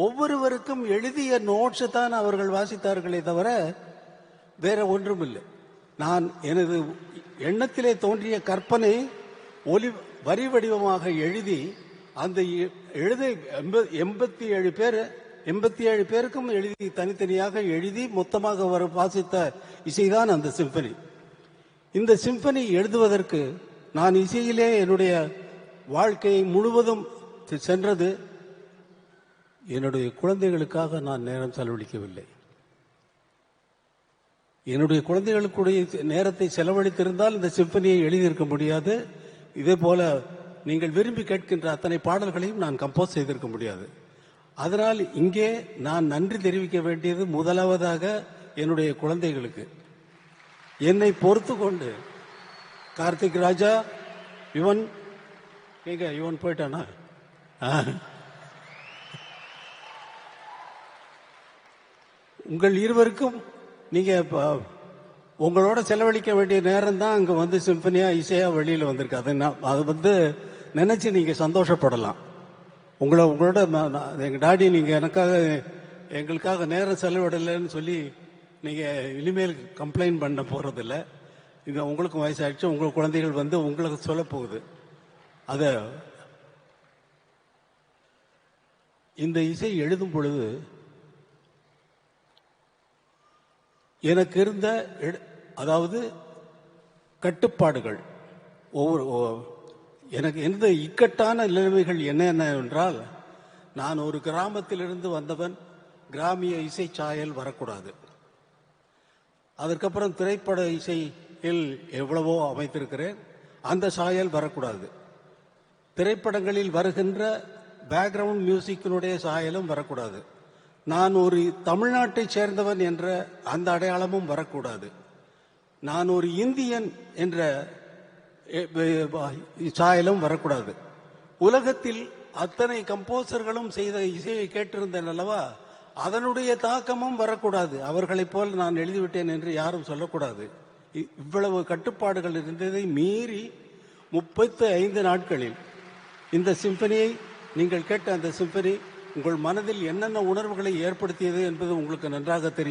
ஒவ்வொருவருக்கும் எழுதிய நோட்ஸ் தான் அவர்கள் வாசித்தார்களே தவிர வேற ஒன்றும் இல்லை. நான் எனது எண்ணத்திலே தோன்றிய கற்பனை வரி வடிவமாக எழுதி அந்த எழுத 87 பேருக்கும் எழுதி தனித்தனியாக எழுதி மொத்தமாக வாசித்த இசைதான் அந்த சிம்பனி. இந்த சிம்பனி எழுதுவதற்கு நான் இசையிலே என்னுடைய வாழ்க்கையை முழுவதும் சென்றது. என்னுடைய குழந்தைகளுக்காக நான் நேரம் செலவழிக்கவில்லை. என்னுடைய குழந்தைகளுக்குடைய நேரத்தை செலவழித்திருந்தால் இந்த சிம்பனியை எழுதியிருக்க முடியாது. இதே போல நீங்கள் விரும்பி கேட்கின்ற அத்தனை பாடல்களையும் நான் கம்போஸ் செய்திருக்க முடியாது. அதனால் இங்கே நான் நன்றி தெரிவிக்க வேண்டியது முதலாவதாக என்னுடைய குழந்தைகளுக்கு. என்னை பொறுத்து கொண்டு கார்த்திக் ராஜா இவன் போயிட்டானா? உங்கள் இருவருக்கும் நீங்க உங்களோட செலவழிக்க வேண்டிய நேரம் தான் அங்க வந்து சிம்பனியா இசையா வெளியில வந்திருக்கு. அது நினைச்சு நீங்க சந்தோஷப்படலாம். உங்களோட எங்க டாடி நீங்க எங்களுக்காக நேரம் செலவிடலைன்னு சொல்லி நீங்க இனிமேல் கம்ப்ளைண்ட் பண்ண போறதில்லை. இங்க உங்களுக்கும் வயசாயிடுச்சு, உங்கள் குழந்தைகள் வந்து உங்களுக்கு சொல்ல போகுது. அத இந்த இசை எழுதும் பொழுது எனக்கு இருந்த அதாவது கட்டுப்பாடுகள் எனக்கு எந்த இக்கட்டான நிலைமைகள் என்ன என்றால், நான் ஒரு கிராமத்திலிருந்து வந்தவன். கிராமிய இசை சாயல் வரக்கூடாது. அதற்கப்புறம் திரைப்பட இசையில் எவ்வளவோ அமைத்திருக்கிறேன், அந்த சாயல் வரக்கூடாது. திரைப்படங்களில் வருகின்ற பேக்ரவுண்ட் மியூசிக்கினுடைய சாயலும் வரக்கூடாது. நான் ஒரு தமிழ்நாட்டை சேர்ந்தவன் என்ற அந்த அடையாளமும் வரக்கூடாது. நான் ஒரு இந்தியன் என்ற சாயலும் வரக்கூடாது. உலகத்தில் அத்தனை கம்போசர்களும் செய்த இசையை கேட்டிருந்தேன் அல்லவா, அதனுடைய தாக்கமும் வரக்கூடாது. அவர்களைப் போல் நான் எழுதிவிட்டேன் என்று யாரும் சொல்லக்கூடாது. இவ்வளவு கட்டுப்பாடுகள் இருந்ததை மீறி 35 நாட்களில் இந்த சிம்பனியை, நீங்கள் கேட்ட அந்த சிம்பனி உங்கள் மனதில் என்னென்ன உணர்வுகளை ஏற்படுத்தியது என்பது உங்களுக்கு நன்றாக தெரியும்.